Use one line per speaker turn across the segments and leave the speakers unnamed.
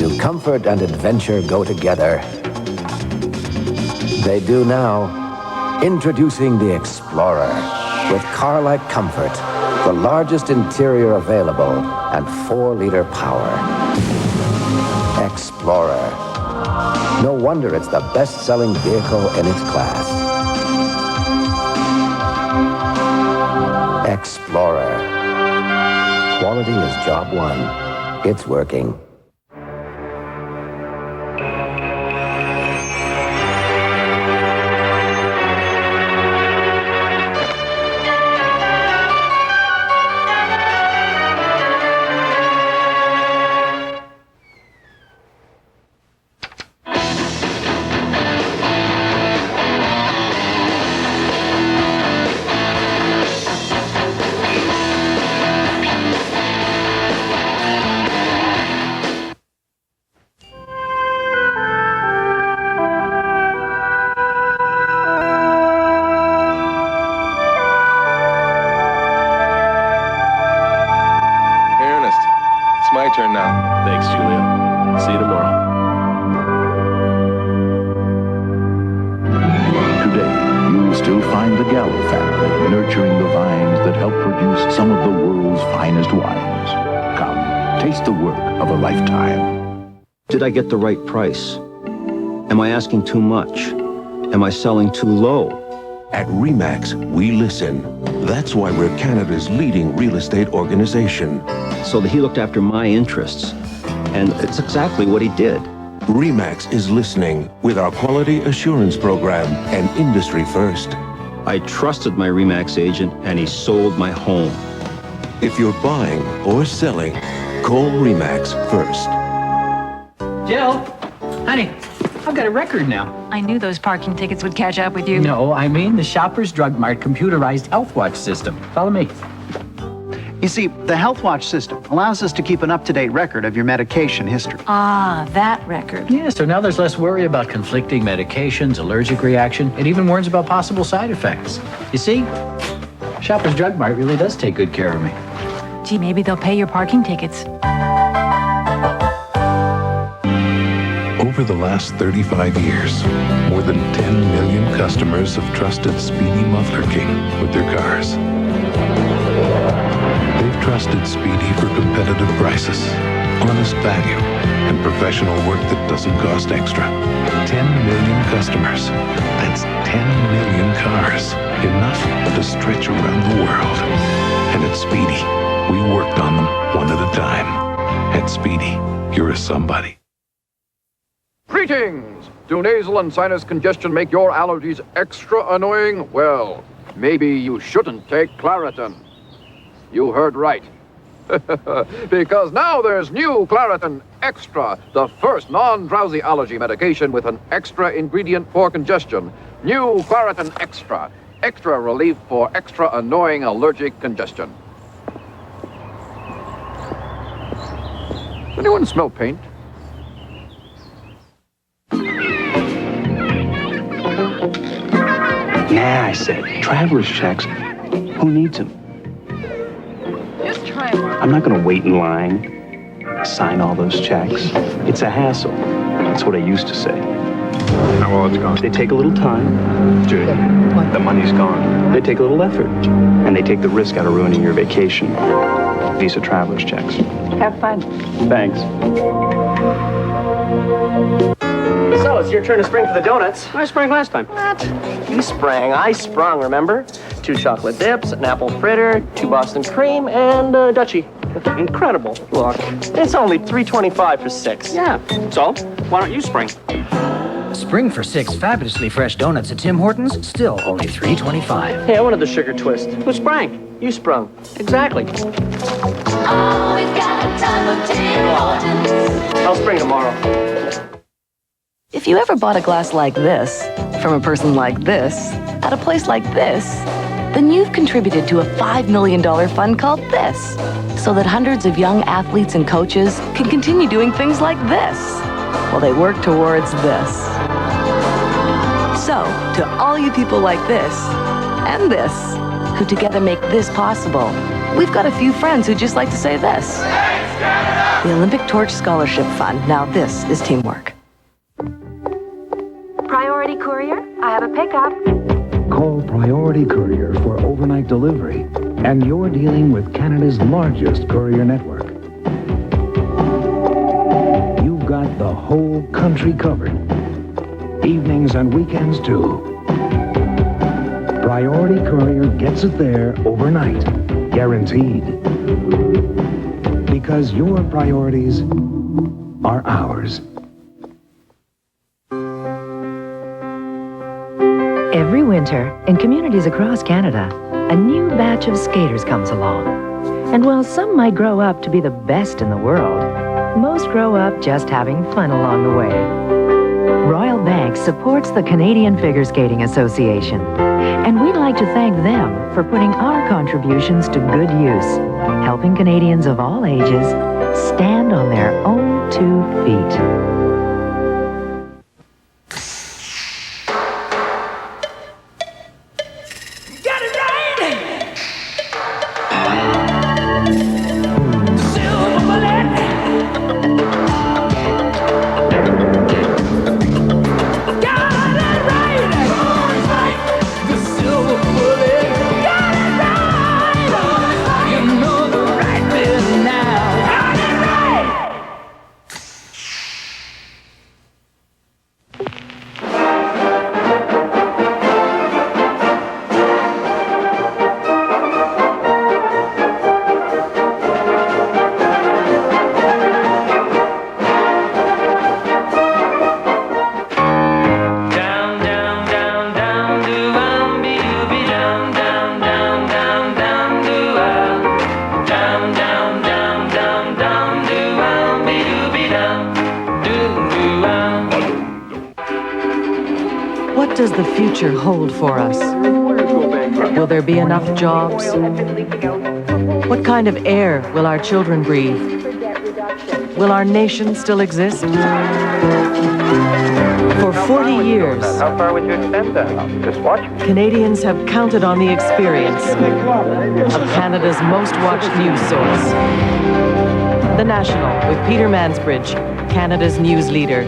Do comfort and adventure go together? They do now. Introducing the Explorer. With car-like comfort, the largest interior available, and 4-liter power. Explorer. No wonder it's the best-selling vehicle in its class. Explorer. Quality is job one. It's working.
turn now.
Thanks, Julio. See you tomorrow.
Today, you will still find the Gallo family nurturing the vines that help produce some of the world's finest wines. Come, taste the work of a lifetime.
Did I get the right price? Am I asking too much? Am I selling too low?
At RE/MAX, we listen. That's why we're Canada's leading real estate organization.
So that he looked after my interests. And it's exactly what he did.
RE/MAX is listening with our quality assurance program and industry first.
I trusted my RE/MAX agent and he sold my home.
If you're buying or selling, call RE/MAX first.
Jill, honey, I've got a record now.
I knew those parking tickets would catch up with you.
No, I mean the Shoppers Drug Mart computerized health watch system. Follow me.
You see, the Health Watch system allows us to keep an up-to-date record of your medication history.
Ah, that record.
Yeah, so now there's less worry about conflicting medications, allergic reaction. It even warns about possible side effects. You see, Shoppers Drug Mart really does take good care of me.
Gee, maybe they'll pay your parking tickets.
Over the last 35 years, more than 10 million customers have trusted Speedy Muffler King with their cars. They've trusted Speedy for competitive prices, honest value, and professional work that doesn't cost extra. 10 million customers. That's 10 million cars. Enough to stretch around the world. And at Speedy, we worked on them one at a time. At Speedy, you're a somebody.
Greetings! Do nasal and sinus congestion make your allergies extra annoying? Well, maybe you shouldn't take Claritin. You heard right. Because now there's new Claritin Extra, the first non-drowsy allergy medication with an extra ingredient for congestion. New Claritin Extra. Extra relief for extra annoying allergic congestion. Does anyone smell paint?
Nah, I said, traveler's checks. Who needs them?
Just try one.
I'm not gonna wait in line, sign all those checks. It's a hassle. That's what I used to say.
Now, well, it's gone.
They take a little time. Dude, the money's gone. They take a little effort. And they take the risk out of ruining your vacation. Visa traveler's checks.
Have fun.
Thanks.
So, it's your turn to spring for the donuts.
I sprang last time.
What? You sprang. I sprung, remember? 2 chocolate dips, an apple fritter, 2 Boston cream, and a Dutchie. Incredible. Look, it's only $3.25 for 6.
Yeah, so why don't you spring? Spring for 6 fabulously fresh donuts at Tim Hortons, still only $3.25.
Hey, I wanted the sugar twist.
Who sprang?
You sprung. Exactly.
Always got time for Tim Hortons.
I'll spring tomorrow.
If you ever bought a glass like this, from a person like this, at a place like this, then you've contributed to a $5 million fund called this, so that hundreds of young athletes and coaches can continue doing things like this, while they work towards this. So, to all you people like this, and this, who together make this possible, we've got a few friends who'd just like to say this. The Olympic Torch Scholarship Fund. Now this is teamwork.
Priority Courier, I have a pickup.
Call Priority Courier for overnight delivery, and you're dealing with Canada's largest courier network. You've got the whole country covered. Evenings and weekends, too. Priority Courier gets it there overnight, guaranteed. Because your priorities are ours.
Every winter, in communities across Canada, a new batch of skaters comes along. And while some might grow up to be the best in the world, most grow up just having fun along the way. Royal Bank supports the Canadian Figure Skating Association, and we'd like to thank them for putting our contributions to good use, helping Canadians of all ages stand on their own 2 feet. What does the future hold for us? Will there be enough jobs? What kind of air will our children breathe? Will our nation still exist? For 40 years,
How far would you extend that? Just watch.
Canadians have counted on the experience of Canada's most watched news source. The National with Peter Mansbridge, Canada's news leader.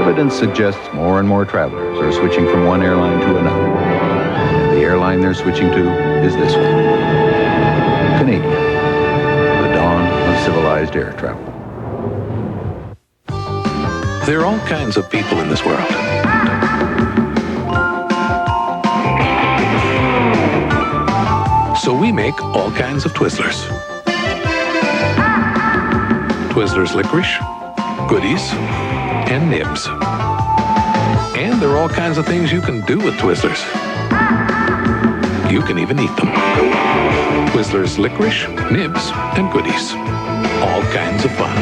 Evidence suggests more and more travelers are switching from one airline to another. And the airline they're switching to is this one. Canadian. The dawn of civilized air travel.
There are all kinds of people in this world. So we make all kinds of Twizzlers. Twizzlers licorice, goodies, and nibs. And there are all kinds of things you can do with Twizzlers. You can even eat them. Twizzlers licorice, nibs, and goodies. All kinds of fun.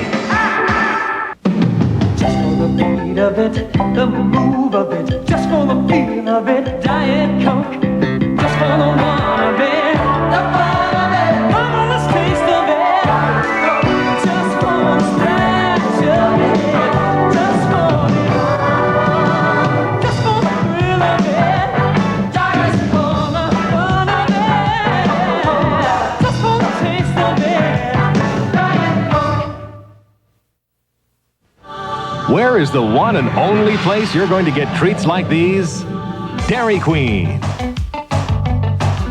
Just for the beat of it, the move of it, just for the feel of it, Diet Coke. Just for the one of it, the fun of it, marvelous taste of it. Just for the splash of it, just for the thrill of it, just for the fun of it, just for the taste of it, Diet Coke.
Where is the one and only place you're going to get treats like these? Dairy Queen.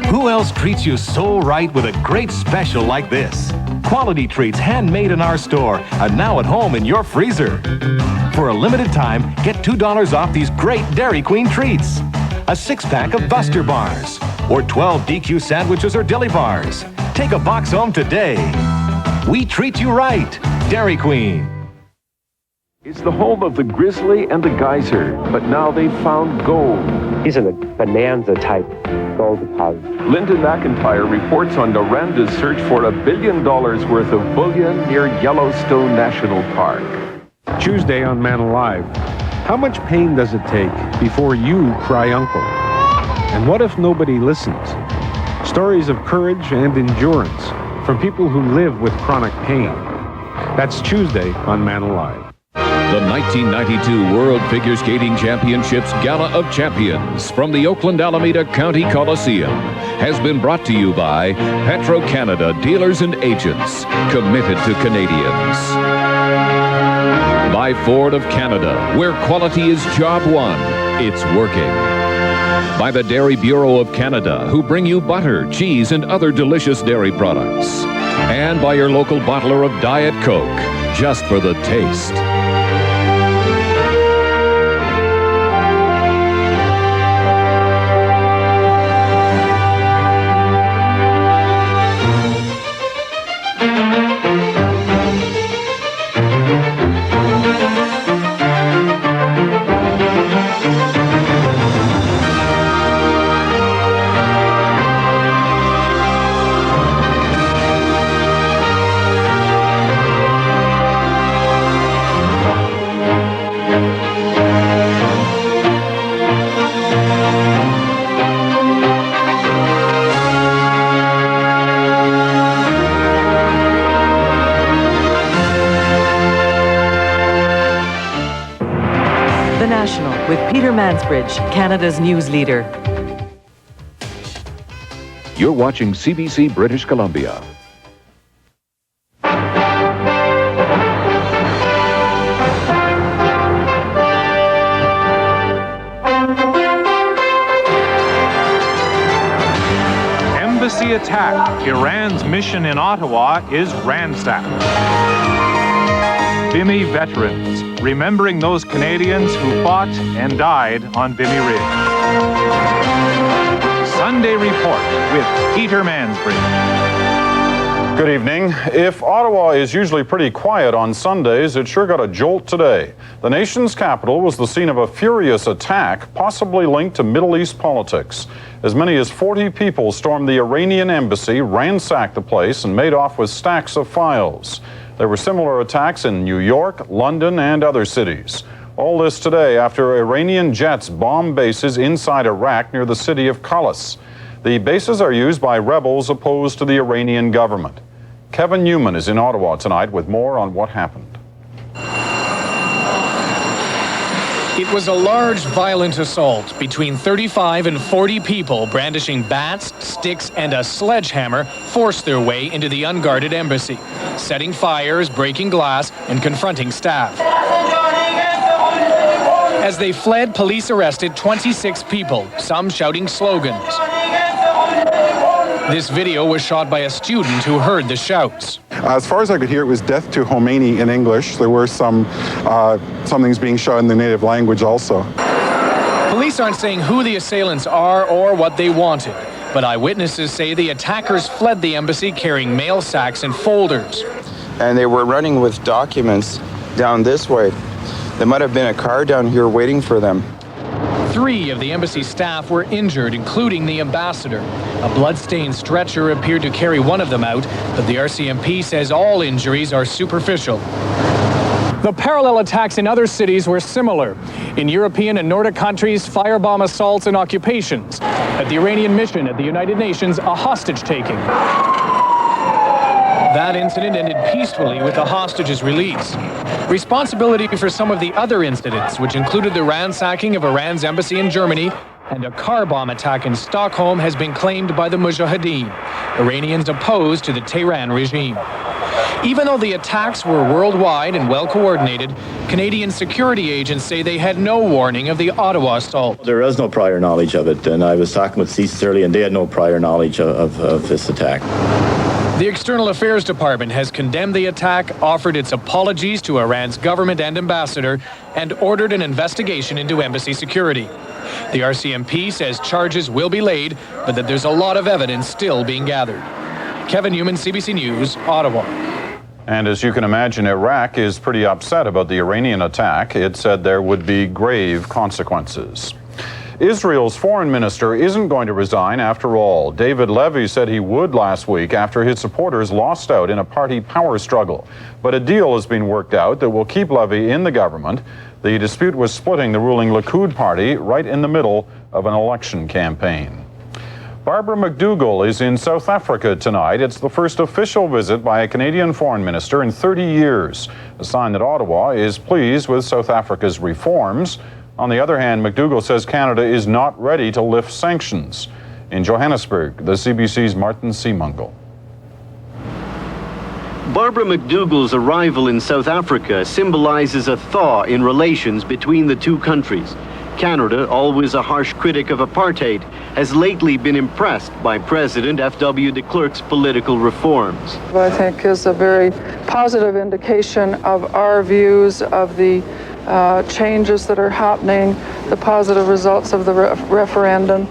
Who else treats you so right with a great special like this? Quality treats handmade in our store and now at home in your freezer. For a limited time, get $2 off these great Dairy Queen treats. A 6-pack of Buster Bars or 12 DQ sandwiches or Dilly Bars. Take a box home today. We treat you right. Dairy Queen.
It's the home of the Grizzly and the Geyser, but now they've found gold.
These are the bonanza type gold deposits.
Linda McIntyre reports on Noranda's search for $1 billion worth of bullion near Yellowstone National Park.
Tuesday on Man Alive. How much pain does it take before you cry uncle? And what if nobody listens? Stories of courage and endurance from people who live with chronic pain. That's Tuesday on Man Alive.
The 1992 World Figure Skating Championships Gala of Champions from the Oakland Alameda County Coliseum has been brought to you by Petro-Canada Dealers and Agents, committed to Canadians. By Ford of Canada, where quality is job one, it's working. By the Dairy Bureau of Canada, who bring you butter, cheese, and other delicious dairy products. And by your local bottler of Diet Coke, just for the taste.
Canada's news leader.
You're watching CBC British Columbia.
Embassy attack. Iran's mission in Ottawa is ransacked. Vimy veterans, remembering those Canadians who fought and died on Vimy Ridge. Sunday Report with Peter Mansbridge.
Good evening. If Ottawa is usually pretty quiet on Sundays, it sure got a jolt today. The nation's capital was the scene of a furious attack, possibly linked to Middle East politics. As many as 40 people stormed the Iranian Embassy, ransacked the place, and made off with stacks of files. There were similar attacks in New York, London, and other cities. All this today after Iranian jets bombed bases inside Iraq near the city of Khalas. The bases are used by rebels opposed to the Iranian government. Kevin Newman is in Ottawa tonight with more on what happened.
It was a large, violent assault. Between 35 and 40 people brandishing bats, sticks, and a sledgehammer forced their way into the unguarded embassy, setting fires, breaking glass, and confronting staff. As they fled, police arrested 26 people, some shouting slogans. This video was shot by a student who heard the shouts.
As far as I could hear, it was death to Khomeini in English. There were some things being shot in the native language also.
Police aren't saying who the assailants are or what they wanted, but eyewitnesses say the attackers fled the embassy carrying mail sacks and folders.
And they were running with documents down this way. There might have been a car down here waiting for them.
3 of the embassy staff were injured, including the ambassador. A blood-stained stretcher appeared to carry one of them out, but the RCMP says all injuries are superficial. The parallel attacks in other cities were similar. In European and Nordic countries, firebomb assaults and occupations. At the Iranian mission at the United Nations, a hostage-taking. That incident ended peacefully with the hostages released. Responsibility for some of the other incidents, which included the ransacking of Iran's embassy in Germany and a car bomb attack in Stockholm, has been claimed by the Mujahideen, Iranians opposed to the Tehran regime. Even though the attacks were worldwide and well coordinated, Canadian security agents say they had no warning of the Ottawa assault.
There is no prior knowledge of it, and I was talking with CSIS earlier, and they had no prior knowledge of this attack.
The External Affairs Department has condemned the attack, offered its apologies to Iran's government and ambassador, and ordered an investigation into embassy security. The RCMP says charges will be laid, but that there's a lot of evidence still being gathered. Kevin Newman, CBC News, Ottawa.
And as you can imagine, Iraq is pretty upset about the Iranian attack. It said there would be grave consequences. Israel's foreign minister isn't going to resign after all. David Levy said he would last week after his supporters lost out in a party power struggle. But a deal has been worked out that will keep Levy in the government. The dispute was splitting the ruling Likud party right in the middle of an election campaign. Barbara McDougall is in South Africa tonight. It's the first official visit by a Canadian foreign minister in 30 years, a sign that Ottawa is pleased with South Africa's reforms. On the other hand, McDougall says Canada is not ready to lift sanctions. In Johannesburg, the CBC's Martin Seemungal.
Barbara McDougall's arrival in South Africa symbolizes a thaw in relations between the two countries. Canada, always a harsh critic of apartheid, has lately been impressed by President F.W. de Klerk's political reforms.
I think is a very positive indication of our views of the changes that are happening, the positive results of the referendum.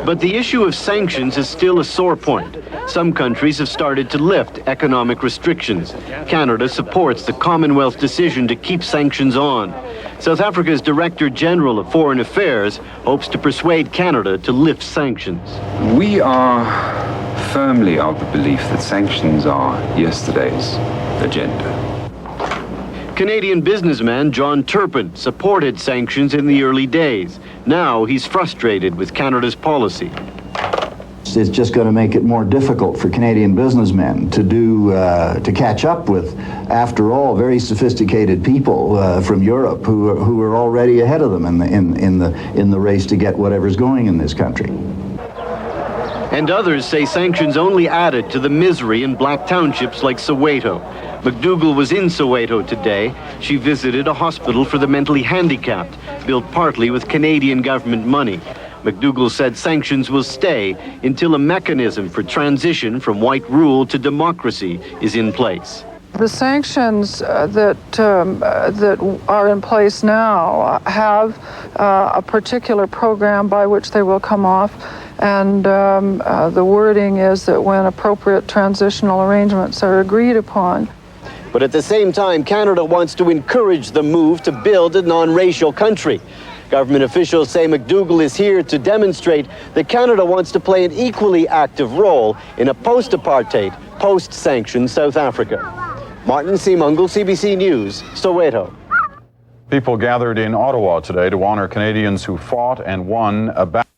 But the issue of sanctions is still a sore point. Some countries have started to lift economic restrictions. Canada supports the Commonwealth's decision to keep sanctions on. South Africa's Director General of Foreign Affairs hopes to persuade Canada to lift sanctions.
We are firmly of the belief that sanctions are yesterday's agenda.
Canadian businessman John Turpin supported sanctions in the early days. Now he's frustrated with Canada's policy.
It's just going to make it more difficult for Canadian businessmen to catch up with, after all, very sophisticated people from Europe who are already ahead of them in the race to get whatever's going in this country.
And others say sanctions only added to the misery in black townships like Soweto. McDougall was in Soweto today. She visited a hospital for the mentally handicapped, built partly with Canadian government money. McDougall said sanctions will stay until a mechanism for transition from white rule to democracy is in place.
The sanctions that are in place now have a particular program by which they will come off, and the wording is that when appropriate transitional arrangements are agreed upon.
But at the same time, Canada wants to encourage the move to build a non-racial country. Government officials say McDougall is here to demonstrate that Canada wants to play an equally active role in a post-apartheid, post-sanctioned South Africa. Martin Seemungal, CBC News, Soweto.
People gathered in Ottawa today to honor Canadians who fought and won a battle.